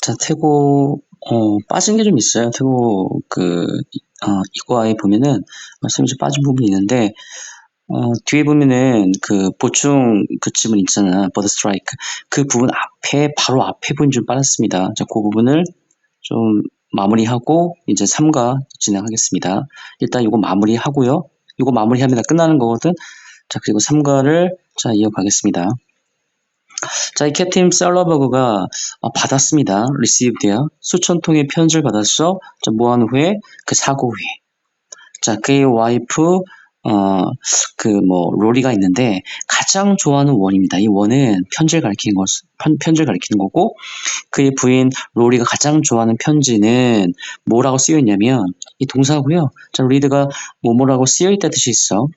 자, 태고, 빠진 게 좀 있어요. 태고, 이과에 보면은, 말씀이 좀 빠진 부분이 있는데, 뒤에 보면은, 보충 그 지문 있잖아. 버드 스트라이크. 그 부분 바로 앞에 부분이 좀 빠졌습니다. 자, 그 부분을 좀 마무리하고, 이제 3과 진행하겠습니다. 일단 이거 마무리하고요. 이거 마무리하면 다 끝나는 거거든. 자, 그리고 3과를, 자, 이어가겠습니다. 자, 이 캡틴 셀러버그가 받았습니다. received요. 수천 통의 편지를 받았어. 자, 모한 후에 그 사고 후에. 자, 그의 와이프 로리가 있는데 가장 좋아하는 원입니다. 이 원은 편지를 가리키는 거고 그의 부인 로리가 가장 좋아하는 편지는 뭐라고 쓰여 있냐면 이 동사고요. 자, 리드가 뭐뭐라고 쓰여 있다 뜻이 있어.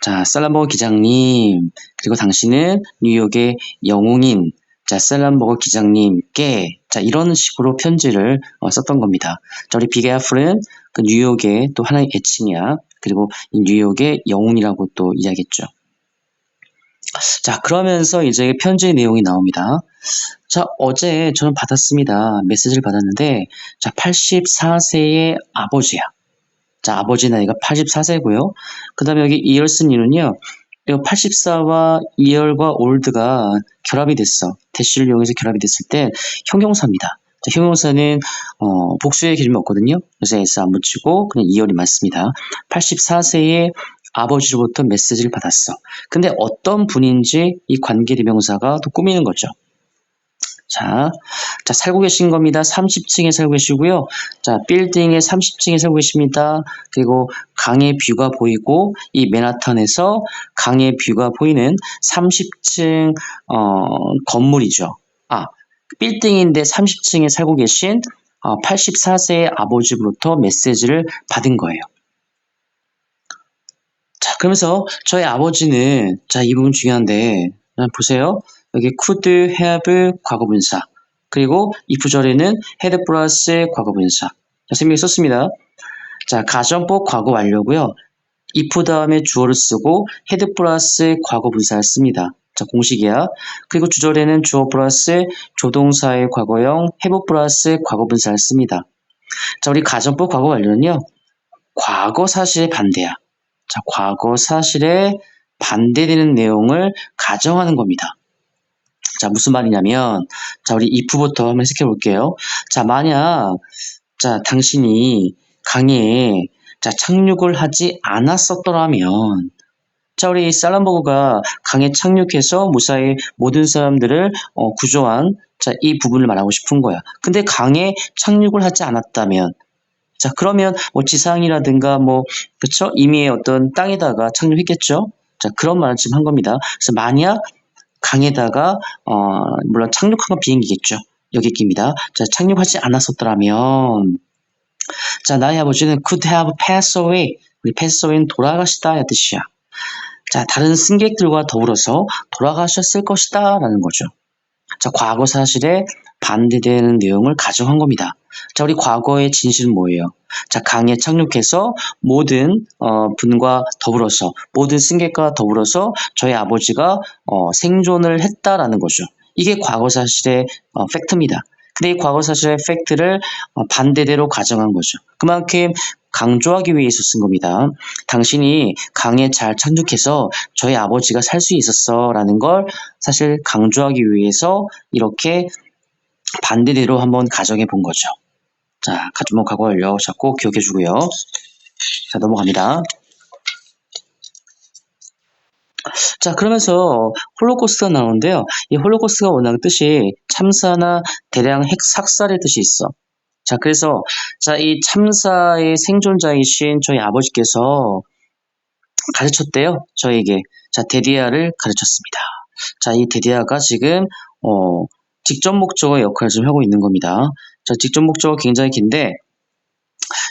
자, 셀럼버거 기장님, 그리고 당신은 뉴욕의 영웅인, 자, 셀럼버거 기장님께, 자, 이런 식으로 편지를 썼던 겁니다. 자, 우리 비게아플은 그 뉴욕의 또 하나의 애칭이야. 그리고 이 뉴욕의 영웅이라고 또 이야기했죠. 자, 그러면서 이제 편지의 내용이 나옵니다. 자, 어제 저는 받았습니다. 메시지를 받았는데, 자, 84세의 아버지야. 자, 아버지 나이가 84세고요. 그 다음에 여기 이얼슨 이는요. 84와 이얼과 올드가 결합이 됐어. 대시를 이용해서 결합이 됐을 때 형용사입니다. 자, 형용사는 복수의 기준이 없거든요. 그래서 S 안 붙이고 그냥 이얼이 맞습니다. 84세의 아버지로부터 메시지를 받았어. 근데 어떤 분인지 이 관계대명사가 또 꾸미는 거죠. 자, 살고 계신 겁니다. 30층에 살고 계시고요. 자, 빌딩의 30층에 살고 계십니다. 그리고 강의 뷰가 보이고, 이 맨하탄에서 강의 뷰가 보이는 30층, 건물이죠. 빌딩인데 30층에 살고 계신 84세의 아버지로부터 메시지를 받은 거예요. 자, 그러면서 저희 아버지는, 자, 이 부분 중요한데, 보세요. 여기 could have 과거분사. 그리고 이 부절에는 had 플러스 과거분사. 자, 선생님이 썼습니다. 자, 가정법 과거 완료고요. if 다음에 주어를 쓰고 had 플러스 과거분사를 씁니다. 자, 공식이야. 그리고 주절에는 주어 플러스 조동사의 과거형 have 플러스 과거분사를 씁니다. 자, 우리 가정법 과거 완료는요. 과거 사실의 반대야. 자, 과거 사실에 반대되는 내용을 가정하는 겁니다. 자, 무슨 말이냐면, 자, 우리 if부터 한번 해석해 볼게요. 자, 만약, 자, 당신이 강에, 자, 착륙을 하지 않았었더라면, 자, 우리 살람버그가 강에 착륙해서 무사히 모든 사람들을 구조한, 자, 이 부분을 말하고 싶은 거야. 근데 강에 착륙을 하지 않았다면, 자, 그러면 지상이라든가 그쵸? 이미 어떤 땅에다가 착륙했겠죠? 자, 그런 말을 지금 한 겁니다. 그래서 만약 강에다가 물론 착륙한 건 비행기겠죠. 여기 끼입니다. 자, 착륙하지 않았었더라면 자, 나의 아버지는 could have passed away. 우리 pass away는 돌아가시다 의 뜻이야. 자, 다른 승객들과 더불어서 돌아가셨을 것이다 라는 거죠. 자, 과거 사실에 반대되는 내용을 가정한 겁니다. 자, 우리 과거의 진실은 뭐예요? 자, 강에 착륙해서 모든 분과 더불어서 모든 승객과 더불어서 저희 아버지가 생존을 했다라는 거죠. 이게 과거 사실의 팩트입니다. 근데 이 과거 사실의 팩트를 반대대로 가정한 거죠. 그만큼 강조하기 위해서 쓴 겁니다. 당신이 강에 잘 착륙해서 저희 아버지가 살 수 있었어 라는 걸 사실 강조하기 위해서 이렇게 반대대로 한번 가정해 본 거죠. 자, 과거 완료 잡고 기억해 주고요. 자, 넘어갑니다. 자, 그러면서 홀로코스트가 나오는데요. 이 홀로코스트가 원하는 뜻이 참사나 대량 핵삭살의 뜻이 있어. 자, 그래서 자, 이 참사의 생존자이신 저희 아버지께서 가르쳤대요. 저에게. 자, 데디아를 가르쳤습니다. 자, 이 데디아가 지금 직접 목적어 역할을 좀 하고 있는 겁니다. 자, 직접 목적어 굉장히 긴데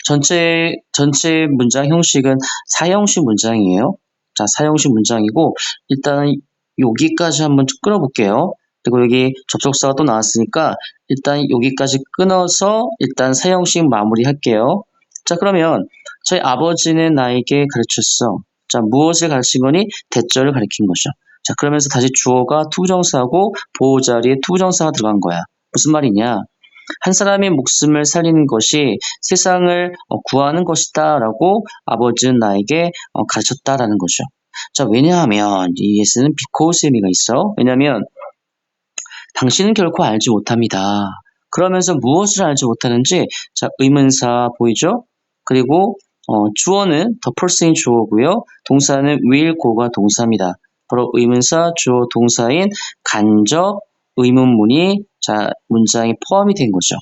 전체 문장 형식은 사형식 문장이에요. 자, 사형식 문장이고 일단 여기까지 한번 끊어볼게요. 그리고 여기 접속사가 또 나왔으니까 일단 여기까지 끊어서 일단 사형식 마무리할게요. 자, 그러면 저희 아버지는 나에게 가르쳤어. 자, 무엇을 가르친 거니? 대절을 가르친 거죠. 자, 그러면서 다시 주어가 투부정사하고 보호 자리에 투부정사가 들어간 거야. 무슨 말이냐? 한 사람의 목숨을 살리는 것이 세상을 구하는 것이다 라고 아버지는 나에게 가르쳤다라는 거죠. 자, 왜냐하면 이 예스는 because 의미가 있어. 왜냐하면 당신은 결코 알지 못합니다. 그러면서 무엇을 알지 못하는지 자, 의문사 보이죠? 그리고 주어는 the person이 주어고요. 동사는 will, go가 동사입니다. 바로 의문사, 주어, 동사인 간접 의문문이 자, 문장에 포함이 된 거죠.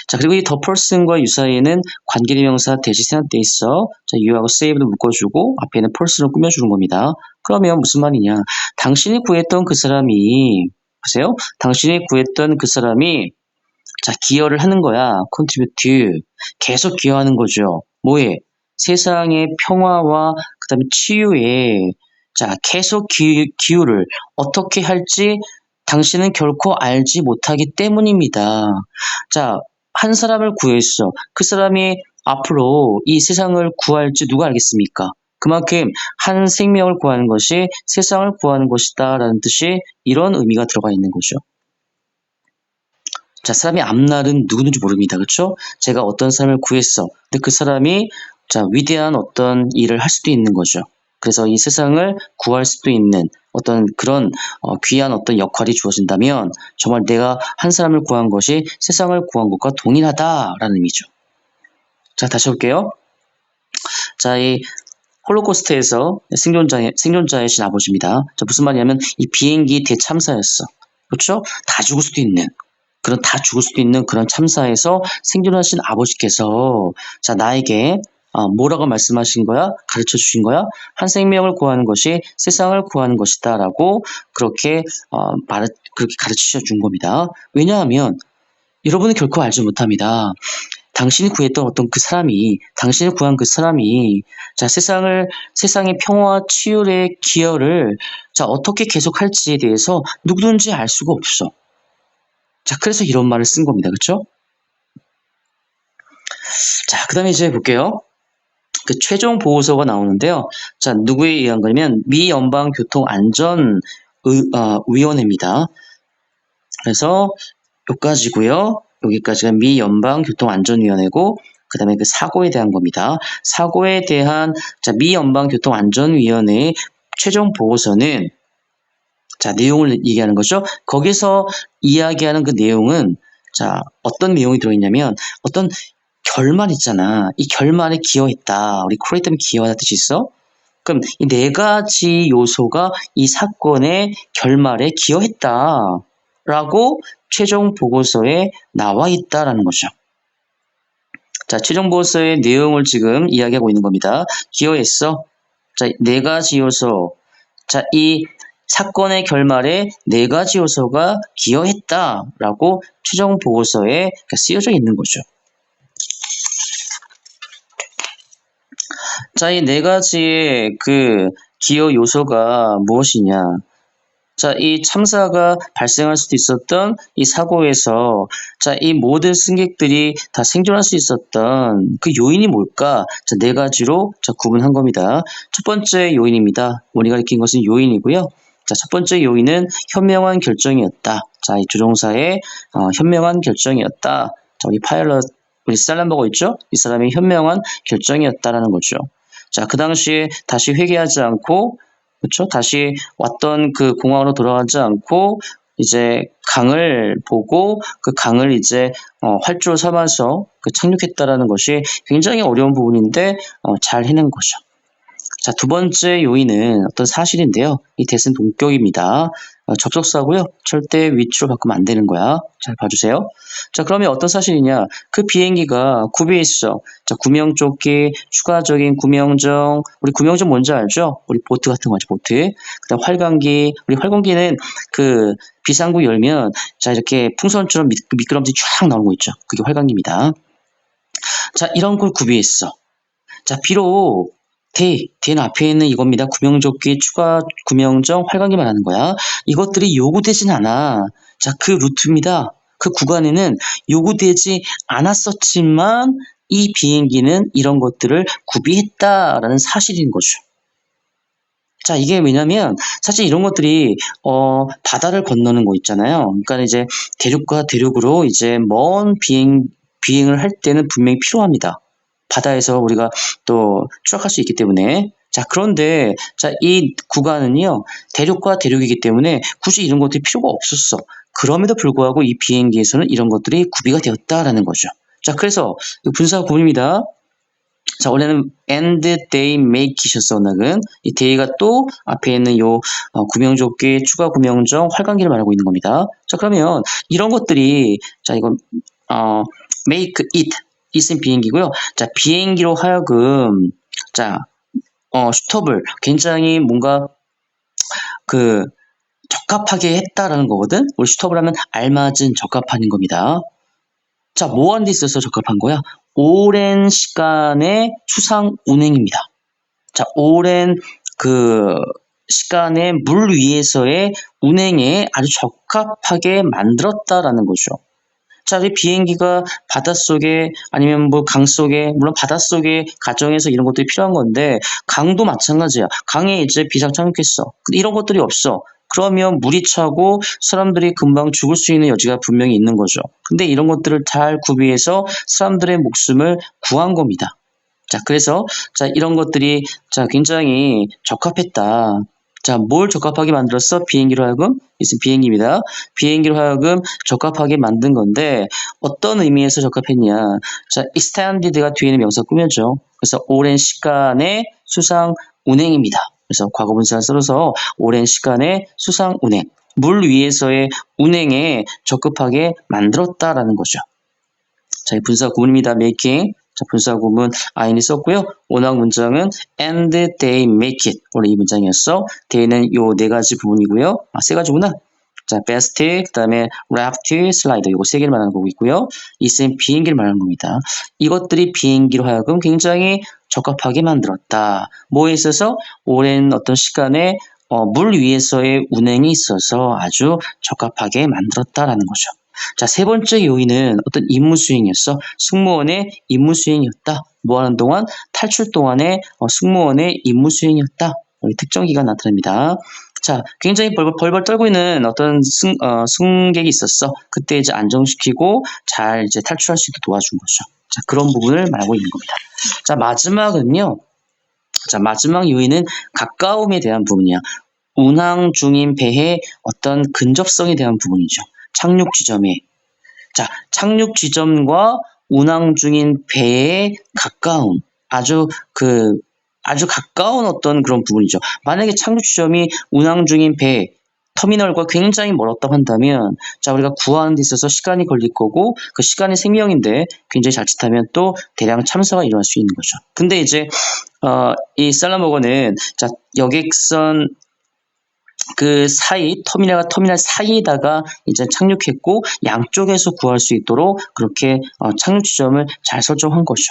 자, 그리고 이 the person과 유사에는 관계대명사 대시 생략돼 있어. 자, you하고 save도 묶어주고 앞에는 person을 꾸며주는 겁니다. 그러면 무슨 말이냐? 당신이 구했던 그 사람이 보세요. 당신이 구했던 그 사람이 자, 기여를 하는 거야. contribute. 계속 기여하는 거죠. 뭐에? 세상의 평화와 그다음에 치유에 자, 계속 기여를 어떻게 할지 당신은 결코 알지 못하기 때문입니다. 자, 한 사람을 구했어. 그 사람이 앞으로 이 세상을 구할지 누가 알겠습니까? 그만큼 한 생명을 구하는 것이 세상을 구하는 것이다 라는 뜻이 이런 의미가 들어가 있는 거죠. 자, 사람의 앞날은 누구든지 모릅니다. 그렇죠? 제가 어떤 사람을 구했어. 근데 그 사람이 자, 위대한 어떤 일을 할 수도 있는 거죠. 그래서 이 세상을 구할 수도 있는 어떤 그런 귀한 어떤 역할이 주어진다면 정말 내가 한 사람을 구한 것이 세상을 구한 것과 동일하다라는 의미죠. 자, 다시 볼게요. 자, 이 홀로코스트에서 생존자이신 아버지입니다. 자, 무슨 말이냐면 이 비행기 대참사였어. 그렇죠? 다 죽을 수도 있는 그런 참사에서 생존하신 아버지께서 자, 나에게 뭐라고 말씀하신 거야? 가르쳐 주신 거야? 한 생명을 구하는 것이 세상을 구하는 것이다 라고 그렇게 가르쳐 준 겁니다. 왜냐하면 여러분은 결코 알지 못합니다. 당신이 구했던 어떤 그 사람이, 당신을 구한 그 사람이, 자, 세상의 평화와 치유의 기여를, 자, 어떻게 계속할지에 대해서 누구든지 알 수가 없어. 자, 그래서 이런 말을 쓴 겁니다. 그쵸? 자, 그 다음에 이제 볼게요. 그 최종 보고서가 나오는데요. 자, 누구에 의한 거냐면, 미 연방교통안전위원회입니다. 그래서 여기까지고요. 여기까지가 미 연방교통안전위원회고, 그 다음에 그 사고에 대한 겁니다. 사고에 대한, 자, 미 연방교통안전위원회의 최종 보고서는, 자, 내용을 얘기하는 거죠. 거기서 이야기하는 그 내용은, 자, 어떤 내용이 들어있냐면, 어떤 결말 있잖아. 이 결말에 기여했다. 우리 코레이터면 기여하다 뜻이 있어? 그럼 이 네 가지 요소가 이 사건의 결말에 기여했다. 라고 최종 보고서에 나와 있다라는 거죠. 자, 최종 보고서의 내용을 지금 이야기하고 있는 겁니다. 기여했어. 자, 네 가지 요소. 자, 이 사건의 결말에 네 가지 요소가 기여했다라고 최종 보고서에 쓰여져 있는 거죠. 자, 이 네 가지의 그 기여 요소가 무엇이냐? 자, 이 참사가 발생할 수도 있었던 이 사고에서 자, 이 모든 승객들이 다 생존할 수 있었던 그 요인이 뭘까? 자, 네 가지로 자, 구분한 겁니다. 첫 번째 요인입니다. 우리가 가리킨 것은 요인이고요. 자, 첫 번째 요인은 현명한 결정이었다. 자, 이 조종사의 현명한 결정이었다. 자, 우리 살란버거 있죠? 이 사람이 현명한 결정이었다라는 거죠. 자, 그 당시에 다시 회개하지 않고 그렇죠? 다시 왔던 그 공항으로 돌아가지 않고 이제 강을 보고 그 강을 이제 활주로 삼아서 그 착륙했다라는 것이 굉장히 어려운 부분인데 잘 해낸 거죠. 자, 두 번째 요인은 어떤 사실인데요. 이 대신 동격입니다. 접속사고요. 절대 위치로 바꾸면 안 되는 거야. 잘 봐주세요. 자, 그러면 어떤 사실이냐? 그 비행기가 구비해 있어. 자, 구명조끼, 추가적인 구명정. 우리 구명정 뭔지 알죠? 우리 보트 같은 거죠, 보트. 그다음 활광기. 우리 활광기는 그 비상구 열면 자, 이렇게 풍선처럼 미끄럼틀이 쫙 나오는 거 있죠. 그게 활광기입니다. 자, 이런 걸 구비했어. 자, 비록 대는 앞에 있는 이겁니다. 구명조끼, 추가 구명정, 활광기 말하는 거야. 이것들이 요구되진 않아. 자, 그 루트입니다. 그 구간에는 요구되지 않았었지만 이 비행기는 이런 것들을 구비했다라는 사실인 거죠. 자, 이게 왜냐면 사실 이런 것들이 바다를 건너는 거 있잖아요. 그러니까 이제 대륙과 대륙으로 이제 먼 비행을 할 때는 분명히 필요합니다. 바다에서 우리가 또 추락할 수 있기 때문에. 자, 그런데 자, 이 구간은요. 대륙과 대륙이기 때문에 굳이 이런 것들이 필요가 없었어. 그럼에도 불구하고 이 비행기에서는 이런 것들이 구비가 되었다라는 거죠. 자, 그래서 분사 구문입니다. 자, 원래는 and they make이셨어, 오늘은. 이 day가 또 앞에 있는 요 구명조끼, 추가 구명정, 활강기를 말하고 있는 겁니다. 자, 그러면 이런 것들이, 자, 이건, make it, it은 비행기고요. 자, 비행기로 하여금, 자, 슈터블, 굉장히 뭔가 그, 적합하게 했다라는 거거든? 우리 슈터블 하면 알맞은, 적합한 겁니다. 자, 뭐 하는 데 있어서 적합한 거야? 오랜 시간의 수상 운행입니다. 자, 오랜 그 시간의 물 위에서의 운행에 아주 적합하게 만들었다라는 거죠. 자, 이 비행기가 바닷속에 아니면 뭐 강 속에, 물론 바닷속에 가정에서 이런 것들이 필요한 건데 강도 마찬가지야. 강에 이제 비상 착륙했어. 근데 이런 것들이 없어. 그러면 물이 차고 사람들이 금방 죽을 수 있는 여지가 분명히 있는 거죠. 근데 이런 것들을 잘 구비해서 사람들의 목숨을 구한 겁니다. 자, 그래서 자, 이런 것들이 자, 굉장히 적합했다. 자, 뭘 적합하게 만들었어? 비행기로 하여금? 이것은 비행기입니다. 비행기로 하여금 적합하게 만든 건데 어떤 의미에서 적합했냐? 자, extended가 뒤에는 명사 꾸며져. 그래서 오랜 시간의 수상 운행입니다. 그래서 과거분사를 써서 오랜 시간의 수상 운행. 물 위에서의 운행에 적합하게 만들었다라는 거죠. 자, 이 분사 구문입니다. making. 자, 분사 구문 in이 썼고요. 원학 문장은 and they make it. 원래 이 문장이었어. they는 요 네 가지 부분이고요. 세 가지구나. 자, best, 그 다음에 raft, slide. 요거 세 개를 말하는 거고 있고요. 이쌤 비행기를 말하는 겁니다. 이것들이 비행기로 하여금 굉장히 적합하게 만들었다. 뭐에 있어서? 오랜 어떤 시간에 물 위에서의 운행이 있어서 아주 적합하게 만들었다라는 거죠. 자, 세 번째 요인은 어떤 임무 수행이었어. 승무원의 임무 수행이었다. 뭐 하는 동안? 탈출 동안의 승무원의 임무 수행이었다. 특정 기간 나타납니다. 자, 굉장히 벌벌 떨고 있는 어떤 승객이 있었어. 그때 이제 안정시키고 잘 이제 탈출할 수 있게 도와준 거죠. 자, 그런 부분을 말하고 있는 겁니다. 자, 마지막은요. 자, 마지막 요인은 가까움에 대한 부분이야. 운항 중인 배의 어떤 근접성에 대한 부분이죠. 착륙 지점에. 자, 착륙 지점과 운항 중인 배의 가까움. 아주 가까운 어떤 그런 부분이죠. 만약에 착륙 지점이 운항 중인 배, 터미널과 굉장히 멀었다고 한다면, 자, 우리가 구하는 데 있어서 시간이 걸릴 거고, 그 시간이 생명인데, 굉장히 자칫하면 또 대량 참사가 일어날 수 있는 거죠. 근데 이제, 이 셀러머거는, 자, 여객선 그 사이, 터미널과 터미널 사이에다가 이제 착륙했고, 양쪽에서 구할 수 있도록 그렇게 착륙 지점을 잘 설정한 거죠.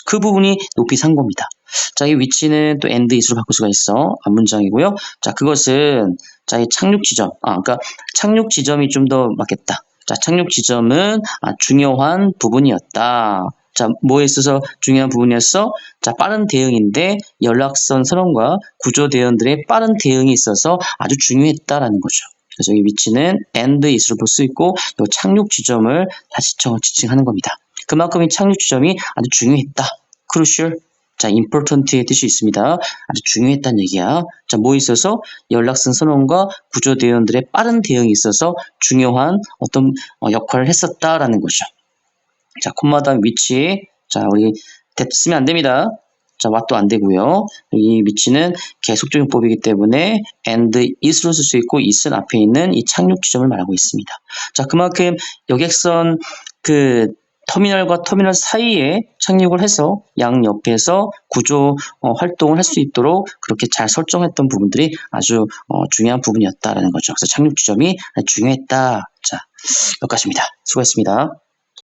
그 부분이 높이 산 겁니다. 자, 이 위치는 또 and is로 바꿀 수가 있어. 앞문장이고요. 자, 그것은, 자, 이 착륙 지점. 그러니까 착륙 지점이 좀 더 맞겠다. 자, 착륙 지점은 중요한 부분이었다. 자, 뭐에 있어서 중요한 부분이었어? 자, 빠른 대응인데 연락선 선원과 구조대원들의 빠른 대응이 있어서 아주 중요했다라는 거죠. 그래서 이 위치는 and is로 볼 수 있고 이 착륙 지점을 다시 지칭하는 겁니다. 그만큼 이 착륙 지점이 아주 중요했다. crucial. 자, important의 뜻이 있습니다. 아주 중요했다는 얘기야. 자, 뭐 있어서? 연락선 선원과 구조대원들의 빠른 대응이 있어서 중요한 어떤 역할을 했었다라는 거죠. 자, 콤마당 위치. 자, 우리 쓰면 안 됩니다. 자, what도 안 되고요. 이 위치는 계속적용법이기 때문에 and is로 쓸 수 있고 is는 앞에 있는 이 착륙 지점을 말하고 있습니다. 자, 그만큼 여객선 그 터미널과 터미널 사이에 착륙을 해서 양옆에서 구조 활동을 할 수 있도록 그렇게 잘 설정했던 부분들이 아주 중요한 부분이었다라는 거죠. 그래서 착륙 지점이 중요했다. 자, 여기까지입니다. 수고했습니다.